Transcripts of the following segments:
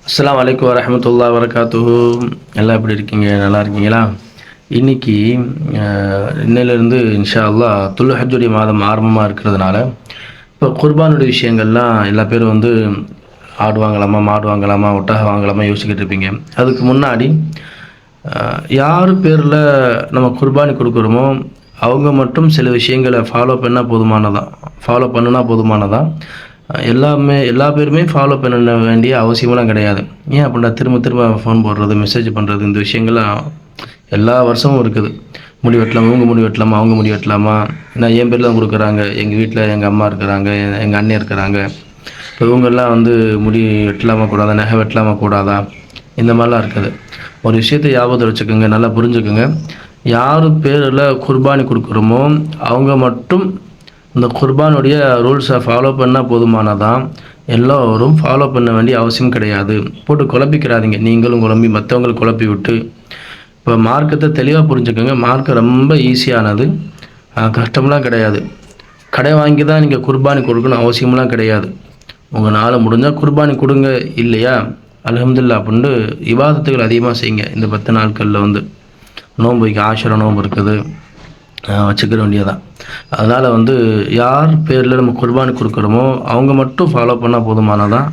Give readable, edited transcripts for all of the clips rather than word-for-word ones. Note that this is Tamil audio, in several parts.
அஸ்ஸலாமு அலைக்கும் வரஹ்மத்துல்லாஹி வபரகாத்துஹு. எல்லாம் எப்படி இருக்கீங்க? நல்லா இருக்கீங்களா? இன்னைக்கு இன்னையிலேருந்து இன்ஷா அல்லாஹ் துல்ஹஜ்ஜுடைய மாதம் ஆரம்பமாக இருக்கிறதுனால இப்போ குர்பானுடைய விஷயங்கள்லாம் எல்லா பேரும் ஆடு வாங்கலாமா, மாடு வாங்கலாமா, ஒட்டகம் வாங்கலாமா யோசிச்சுக்கிட்டு இருப்பீங்க. அதுக்கு முன்னாடி யார் பேரில் நம்ம குர்பானி கொடுக்குறோமோ அவங்க மட்டும் சில விஷயங்களை ஃபாலோ பண்ணுனா போதுமானதான். எல்லா பேருமே ஃபாலோ பண்ண வேண்டிய அவசியமெல்லாம் கிடையாது. ஏன் அப்படின்னா திரும்ப திரும்ப ஃபோன் போடுறது, மெசேஜ் பண்ணுறது, இந்த விஷயங்கள்லாம் எல்லா வருஷமும் இருக்குது. முடி வெட்டலாமா, இவங்க முடி வெட்டலாமா, அவங்க முடி வெட்டலாமா, நான் என் பேரில் தான் கொடுக்குறாங்க, எங்கள் வீட்டில் எங்கள் அம்மா இருக்கிறாங்க, எங்கள் அண்ணன் இருக்கிறாங்க, இப்போ இவங்கெல்லாம் முடி வெட்டலாமா கூடாதா, நகை வெட்டலாமா கூடாதா, இந்த மாதிரிலாம் இருக்குது. ஒரு விஷயத்தை ஞாபகத்தில் வச்சுக்கோங்க, நல்லா புரிஞ்சுக்கோங்க. யார் பேரில் குர்பானி கொடுக்குறோமோ அவங்க மட்டும் இந்த குர்பானுடைய ரூல்ஸை ஃபாலோ பண்ணால் போதுமானதான். எல்லோரும் ஃபாலோ பண்ண வேண்டிய அவசியம் கிடையாது. போட்டு குழப்பிக்கிறாதீங்க. நீங்களும் குழம்பி மற்றவங்களுக்கு குழப்பி விட்டு இப்போ மார்க்கத்தை தெளிவாக புரிஞ்சுக்கோங்க. மார்க்கம் ரொம்ப ஈஸியானது, கஷ்டம்லாம் கிடையாது. கடை வாங்கி தான் நீங்கள் குர்பானி கொடுக்கணும் அவசியம்லாம் கிடையாது. உங்களால் முடிஞ்சால் குர்பானி கொடுங்க, இல்லையா அல்ஹம்துலில்லாஹ் அப்படின்ட்டு இபாதத்துகள் அதிகமாக செய்யுங்க. இந்த 10 நாட்களில் நோன்பு வைக்க ஆஷுரா நோன்பு இருக்குது, வச்சுக்கிற வேண்டியதான். அதனால் யார் பேரில் நம்ம குர்பானி கொடுக்குறோமோ அவங்க மட்டும் ஃபாலோ பண்ணால் போதுமானதான்.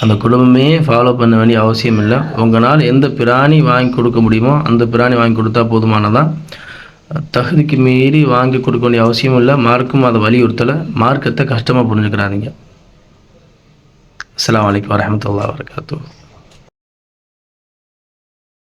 அந்த குடும்பமே ஃபாலோ பண்ண வேண்டிய அவசியம் இல்லை. உங்களால் எந்த பிராணி வாங்கி கொடுக்க முடியுமோ அந்த பிராணி வாங்கி கொடுத்தா போதுமானதான். தகுதிக்கு மீறி வாங்கி கொடுக்க வேண்டிய அவசியம் இல்லை. மார்க்கும் அதை வலியுறுத்தலை. மார்க்கத்தை கஷ்டமாக புரிஞ்சுக்கிறாதீங்க. அஸ்ஸலாமு அலைக்கும் வரஹ்மத்துல்லாஹி வபரகாத்துஹு.